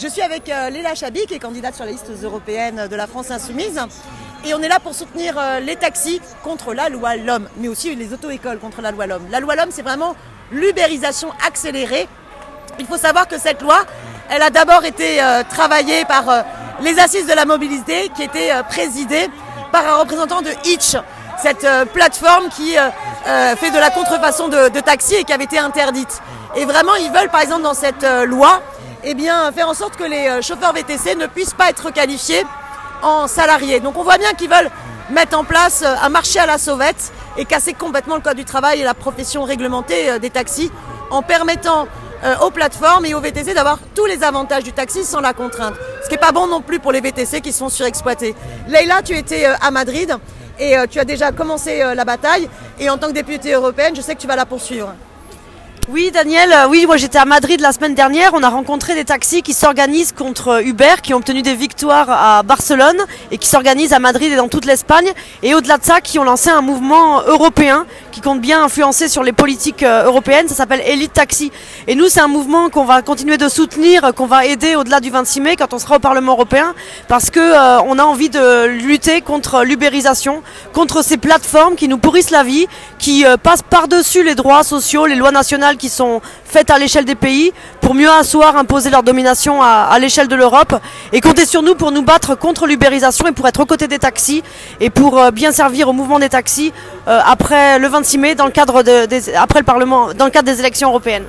Je suis avec Leila Chabi, qui est candidate sur les listes européennes de la France Insoumise. Et on est là pour soutenir les taxis contre la loi LOM, mais aussi les auto-écoles contre la loi LOM. La loi LOM, c'est vraiment l'ubérisation accélérée. Il faut savoir que cette loi, elle a d'abord été travaillée par les assises de la mobilité, qui étaient présidées par un représentant de Hitch, cette plateforme qui fait de la contrefaçon de taxis et qui avait été interdite. Et vraiment, ils veulent, par exemple, dans cette loi, eh bien, faire en sorte que les chauffeurs VTC ne puissent pas être qualifiés en salariés. Donc on voit bien qu'ils veulent mettre en place un marché à la sauvette et casser complètement le code du travail et la profession réglementée des taxis en permettant aux plateformes et aux VTC d'avoir tous les avantages du taxi sans la contrainte. Ce qui n'est pas bon non plus pour les VTC qui sont surexploités. Leila, tu étais à Madrid et tu as déjà commencé la bataille. Et en tant que députée européenne, je sais que tu vas la poursuivre. Oui Daniel, oui moi j'étais à Madrid la semaine dernière, on a rencontré des taxis qui s'organisent contre Uber, qui ont obtenu des victoires à Barcelone et qui s'organisent à Madrid et dans toute l'Espagne, et au-delà de ça qui ont lancé un mouvement européen qui compte bien influencer sur les politiques européennes, ça s'appelle Elite Taxi. Et nous c'est un mouvement qu'on va continuer de soutenir, qu'on va aider au-delà du 26 mai quand on sera au Parlement européen, parce que on a envie de lutter contre l'ubérisation, contre ces plateformes qui nous pourrissent la vie, qui passent par-dessus les droits sociaux, les lois nationales qui sont faites à l'échelle des pays pour mieux asseoir, imposer leur domination à l'échelle de l'Europe, et compter sur nous pour nous battre contre l'ubérisation et pour être aux côtés des taxis et pour bien servir au mouvement des taxis après le 26 mai dans le cadre après le Parlement, dans le cadre des élections européennes.